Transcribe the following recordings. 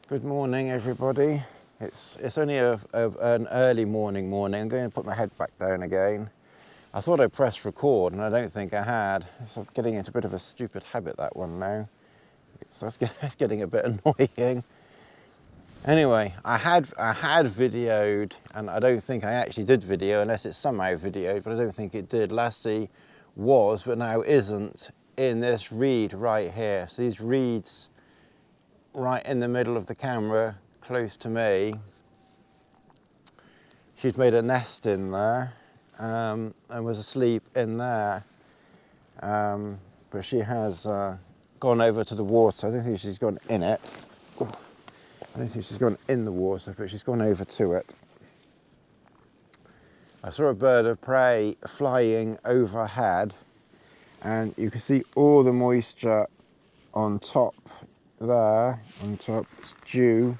Good morning, everybody. It's only an early morning. I'm going to put my head back down again. I thought I pressed record, and I don't think I had. So I'm getting into a bit of a stupid habit, that one now. So that's getting a bit annoying. Anyway, I had videoed, and I don't think I actually did video, unless it's somehow videoed, but I don't think it did. Lassie was, but now isn't, in this reed right here. So these reeds right in the middle of the camera, close to me. She'd made a nest in there and was asleep in there. But she has gone over to the water. I don't think she's gone in it. Ooh. I don't think she's gone in the water, but she's gone over to it. I saw a bird of prey flying overhead, and you can see all the moisture on top there, on top. It's dew.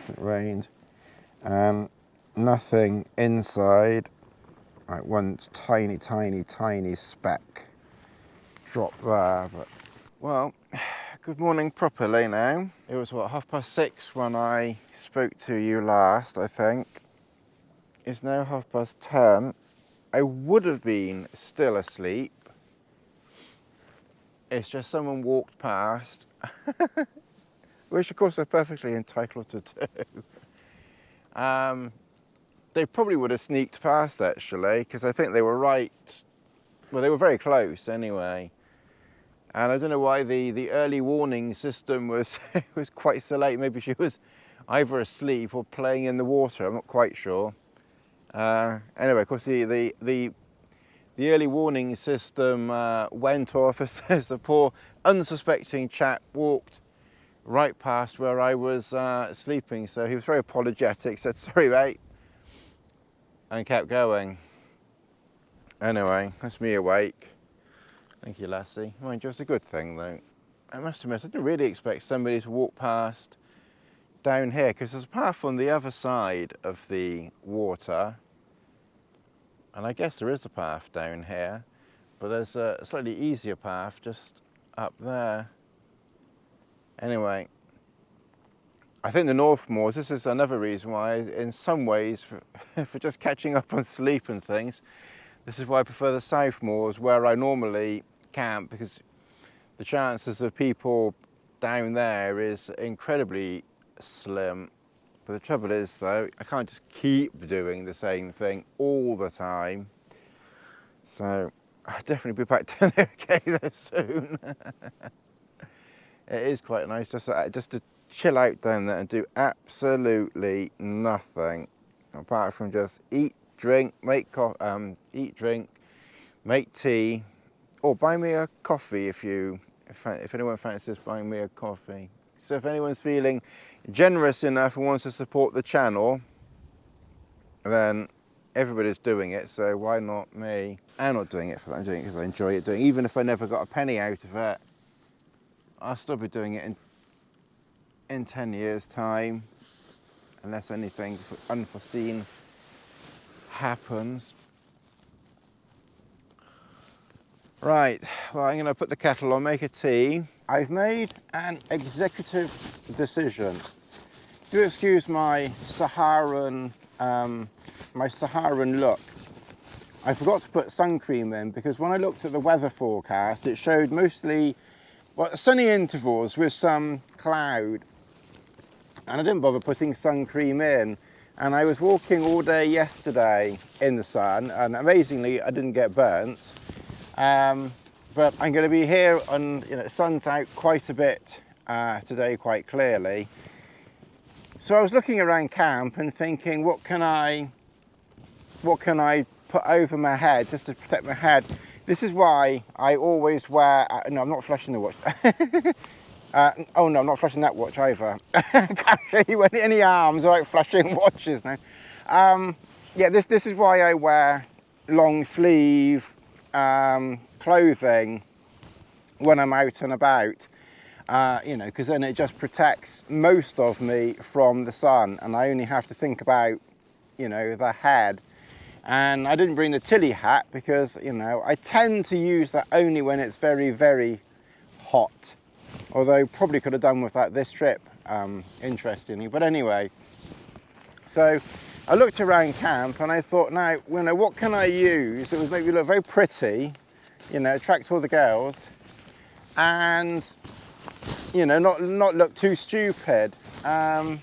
It rained, and nothing inside. Like one tiny speck drop there. But well, good morning properly now. It was what, 6:30 when I spoke to you last, I think. It's now 10:30. I would have been still asleep. It's just someone walked past, which of course they're perfectly entitled to do. They probably would have sneaked past actually, because I think they were right, well, they were very close anyway. And I don't know why the early warning system was was quite so late. Maybe she was either asleep or playing in the water, I'm not quite sure. Anyway, of course the early warning system went off as the poor unsuspecting chap walked right past where I was sleeping. So he was very apologetic, said, "Sorry, mate," and kept going. Anyway, that's me awake. Thank you, Lassie. Mind you, it's a good thing though. I must admit, I didn't really expect somebody to walk past down here, because there's a path on the other side of the water. And I guess there is a path down here, but there's a slightly easier path just up there. Anyway, I think the North Moors, this is another reason why, in some ways, for just catching up on sleep and things, this is why I prefer the South Moors, where I normally camp, because the chances of people down there is incredibly slim. But the trouble is though, I can't just keep doing the same thing all the time. So I'll definitely be back down there again soon. It is quite nice just to chill out down there and do absolutely nothing, apart from just eat, drink, make tea, or buy me a coffee if anyone fancies buying me a coffee. So if anyone's feeling generous enough and wants to support the channel, then everybody's doing it, so why not me? I'm not doing it for that, I'm doing it because I enjoy it doing. Even if I never got a penny out of it, I'll still be doing it in 10 years' time, unless anything unforeseen happens. Right, well, I'm going to put the kettle on, make a tea. I've made an executive decision. Do excuse my Saharan look. I forgot to put sun cream in, because when I looked at the weather forecast, it showed mostly sunny intervals with some cloud, and I didn't bother putting sun cream in. And I was walking all day yesterday in the sun, and amazingly I didn't get burnt. But I'm going to be here, and the sun's out quite a bit today, quite clearly. So I was looking around camp and thinking, what can I put over my head just to protect my head? This is why I always wear. No, I'm not flashing the watch. Oh no, I'm not flashing that watch either. I can't show you any arms like flashing watches now. Yeah, this is why I wear long sleeve clothing when I'm out and about, because then it just protects most of me from the sun, and I only have to think about, the head. And I didn't bring the Tilly hat because, I tend to use that only when it's very, very hot although probably could have done with that this trip, interestingly. But anyway, so I looked around camp and I thought, now, you know, what can I use that would make me look very pretty, you know, attract all the girls, and, you know, not look too stupid. And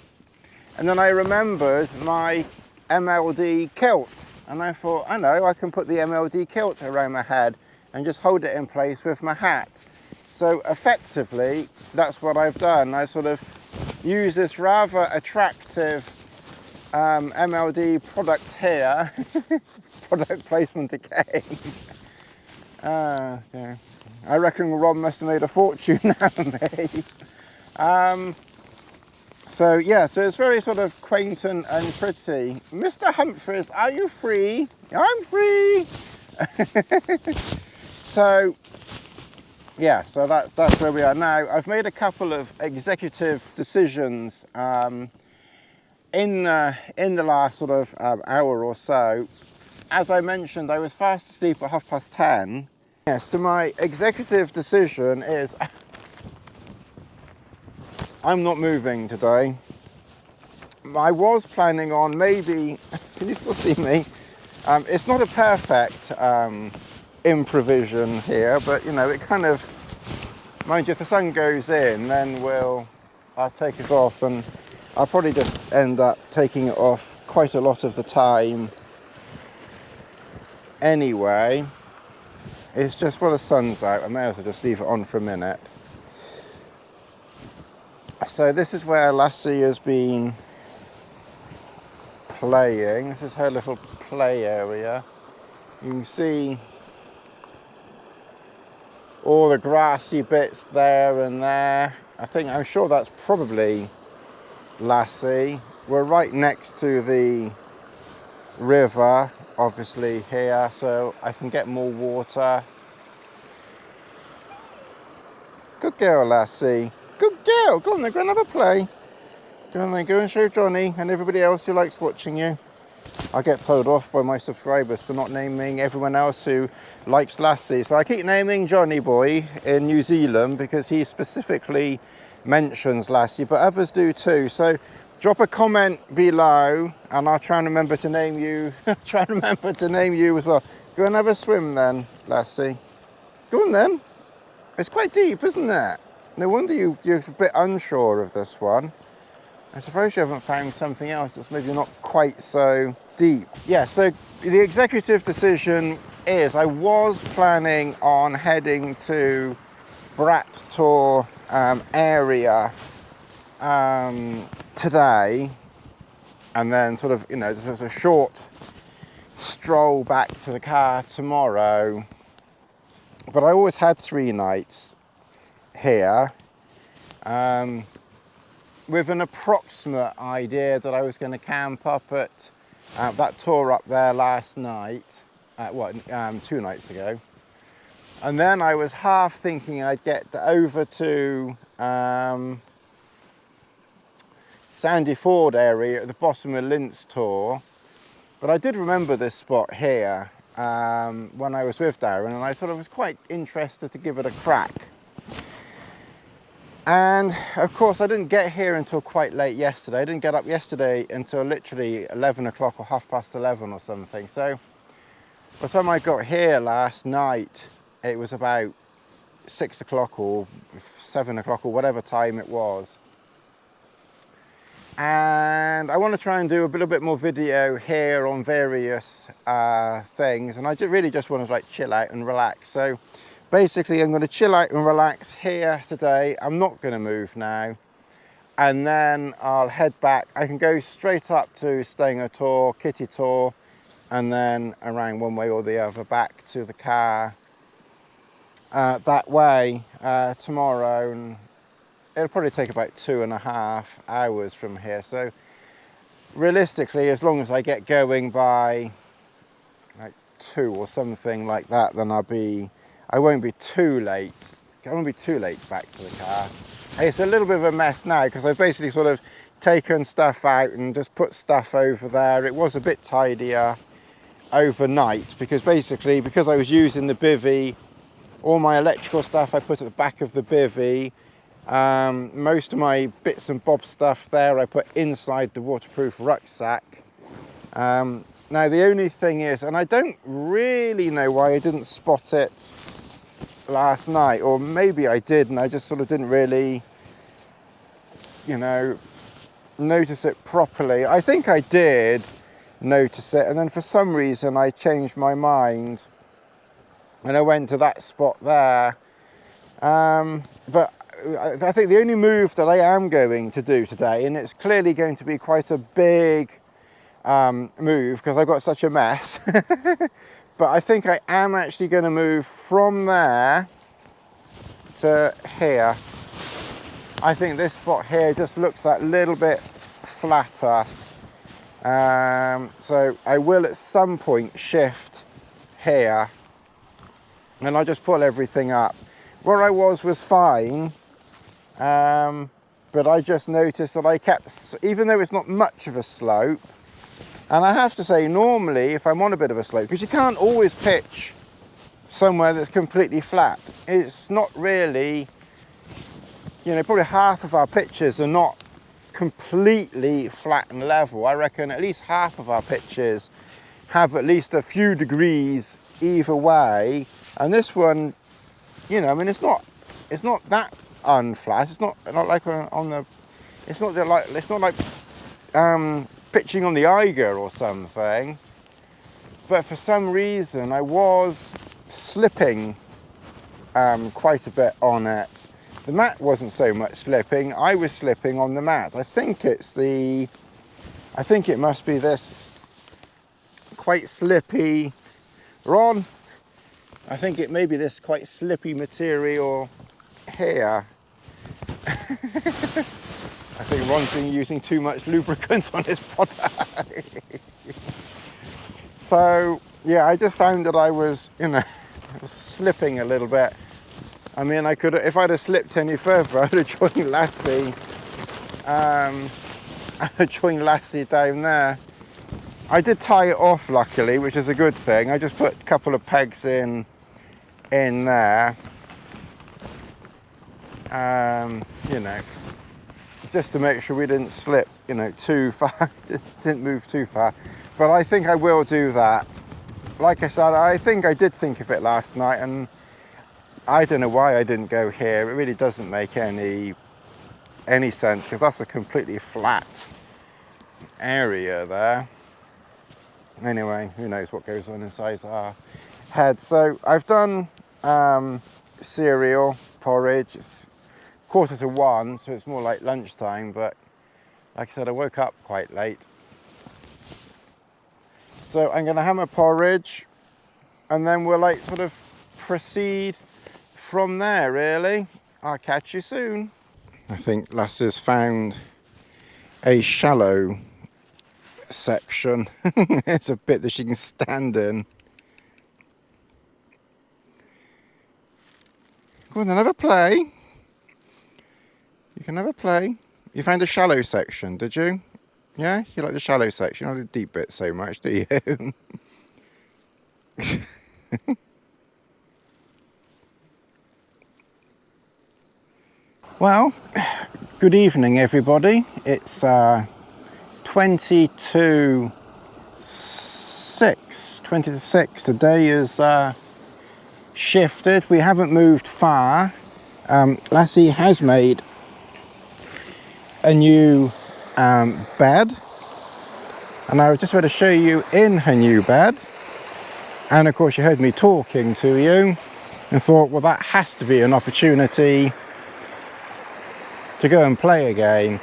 then I remembered my MLD kilt, and I thought, I know, I can put the MLD kilt around my head and just hold it in place with my hat. So effectively, that's what I've done. I sort of use this rather attractive MLD product here, product placement again. Yeah. I reckon Rob must have made a fortune out of me. So yeah, so it's very sort of quaint and pretty. Mr. Humphreys, are you free? I'm free. So yeah, so that's where we are now. I've made a couple of executive decisions in the last sort of hour or so. As I mentioned, I was fast asleep at 10:30. Yeah, so my executive decision is I'm not moving today. I was planning on maybe, can you still see me? It's not a perfect improvision here, but you know, it kind of, mind you, if the sun goes in, then I'll take it off, and I'll probably just end up taking it off quite a lot of the time anyway. It's just, while the sun's out, I may as well just leave it on for a minute. So this is where Lassie has been playing. This is her little play area. You can see all the grassy bits there and there. I'm sure that's probably Lassie. We're right next to the river, obviously, here, so I can get more water. Good girl, Lassie. Good girl. Go on then, go and have a play. Go on then, go and show Johnny and everybody else who likes watching you. I get told off by my subscribers for not naming everyone else who likes Lassie. So I keep naming Johnny Boy in New Zealand because he specifically mentions Lassie, but others do too. So drop a comment below and I'll try and remember to name you. Try and remember to name you as well. Go and have a swim then, Lassie. Go on then. It's quite deep, isn't it? No wonder you're a bit unsure of this one. I suppose you haven't found something else that's maybe not quite so deep. Yeah, so the executive decision is I was planning on heading to Brat Tor area today, and then sort of, you know, just a short stroll back to the car tomorrow. But I always had 3 nights here with an approximate idea that I was going to camp up at that tour up there last night, 2 nights ago. And then I was half thinking I'd get over to Sandy Ford area at the bottom of Linz tour. But I did remember this spot here when I was with Darren, and I thought I was quite interested to give it a crack. And of course I didn't get here until quite late yesterday. I didn't get up yesterday until literally 11 o'clock or 11:30 or something. So by the time I got here last night, it was about 6 o'clock or 7 o'clock or whatever time it was. And I want to try and do a little bit more video here on various things, and I really just want to like chill out and relax. So basically I'm going to chill out and relax here today. I'm not going to move now, and then I'll head back. I can go straight up to Stanger Tor, Kitty Tor, and then around one way or the other back to the car that way tomorrow. And it'll probably take about 2.5 hours from here. So realistically, as long as I get going by like 2 or something like that, then I won't be too late. I won't be too late back to the car. It's a little bit of a mess now because I've basically sort of taken stuff out and just put stuff over there. It was a bit tidier overnight because I was using the Bivy, all my electrical stuff I put at the back of the Bivy. Most of my bits and bobs stuff there I put inside the waterproof rucksack. Now the only thing is, and I don't really know why I didn't spot it last night, or maybe I did and I just sort of didn't really, you know, notice it properly. I think I did notice it, and then for some reason I changed my mind and I went to that spot there. But I think the only move that I am going to do today, and it's clearly going to be quite a big move because I've got such a mess, but I think I am actually going to move from there to here. I think this spot here just looks that little bit flatter, so I will at some point shift here and I'll just pull everything up. Where I was fine, but I just noticed that I kept, even though it's not much of a slope, and I have to say normally if I'm on a bit of a slope, because you can't always pitch somewhere that's completely flat, it's not really, you know, probably half of our pitches are not completely flat and level. I reckon at least half of our pitches have at least a few degrees either way, and this one, you know, I mean, it's not that unflat. It's not like on the, it's not like pitching on the Eiger or something. But for some reason, I was slipping quite a bit on it. The mat wasn't so much slipping. I was slipping on the mat. I think it must be this quite slippy, Ron. I think it may be this quite slippy material here. I think Ron's been using too much lubricant on his product. So yeah, I just found that I was, you know, slipping a little bit. I mean, I could, if I'd have slipped any further, I'd have joined Lassie. I'd joined Lassie down there. I did tie it off luckily, which is a good thing. I just put a couple of pegs in there, you know, just to make sure we didn't slip, you know, too far, didn't move too far. But I think I will do that. Like I said, I think I did think of it last night, and I don't know why I didn't go here. It really doesn't make any sense, because that's a completely flat area there. Anyway, who knows what goes on inside our head. So I've done cereal, porridge. It's 1:45, so it's more like lunchtime, but like I said, I woke up quite late. So I'm going to have my porridge, and then we'll like sort of proceed from there, really. I'll catch you soon. I think Lassie's found a shallow section. It's a bit that she can stand in. Go on then, have a play. You can have a play. You found a shallow section, did you? Yeah? You like the shallow section, not the deep bit so much, do you? Well, good evening everybody. It's 20 to 6. The day is shifted. We haven't moved far. Lassie has made a new bed, and I was just going to show you in her new bed. And of course you heard me talking to you and thought, well, that has to be an opportunity to go and play again.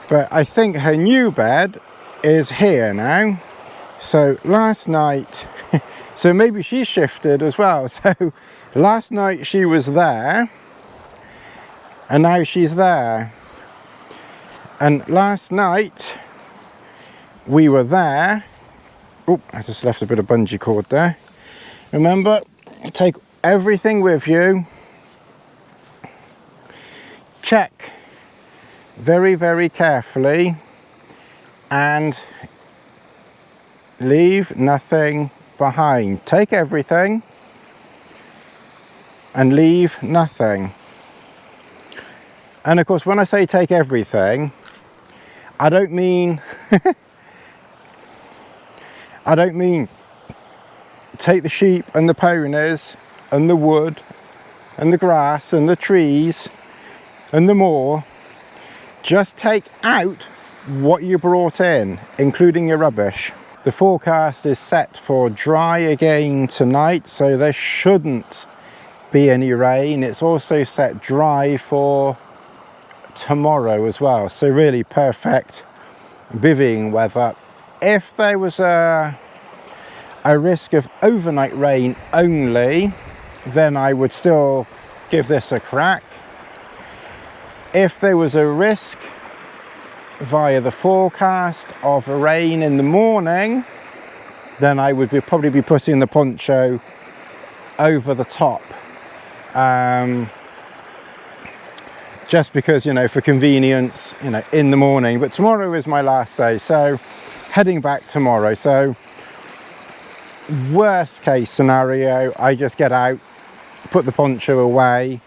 But I think her new bed is here now. So last night, so maybe she shifted as well. So last night she was there, and now she's there. And last night we were there. Oh, I just left a bit of bungee cord there. Remember, take everything with you. Check very, very carefully, and leave nothing behind. Take everything and leave nothing. And of course, when I say take everything, I don't mean I don't mean take the sheep and the ponies and the wood and the grass and the trees and the moor. Just take out what you brought in, including your rubbish. The forecast is set for dry again tonight, so there shouldn't be any rain. It's also set dry for tomorrow as well, so really perfect bivvying weather. If there was a risk of overnight rain only, then I would still give this a crack. If there was a risk via the forecast of rain in the morning, then I would probably be putting the poncho over the top, just because, you know, for convenience, you know, in the morning. But tomorrow is my last day, so heading back tomorrow. So worst case scenario, I just get out, put the poncho away,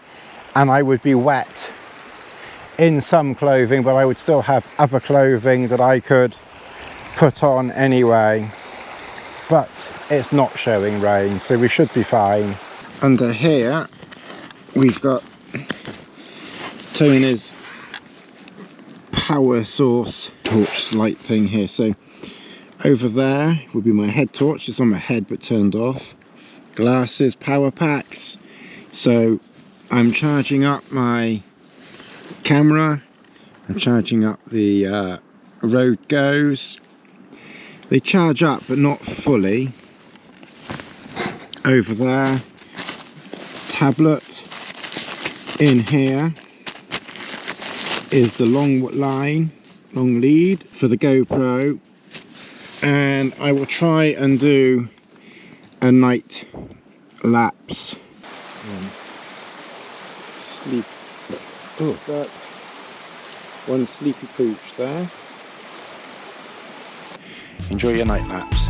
and I would be wet in some clothing, but I would still have other clothing that I could put on anyway. But it's not showing rain, so we should be fine. Under here we've got Tony's power source torch light thing here. So over there would be my head torch. It's on my head but turned off. Glasses, power packs. So I'm charging up my camera, I'm charging up the Road Goes. They charge up but not fully. Over there, tablet. In here is the long lead for the GoPro, and I will try and do a night lapse. Sleep. Oh, that one sleepy pooch there. Enjoy your night lapse.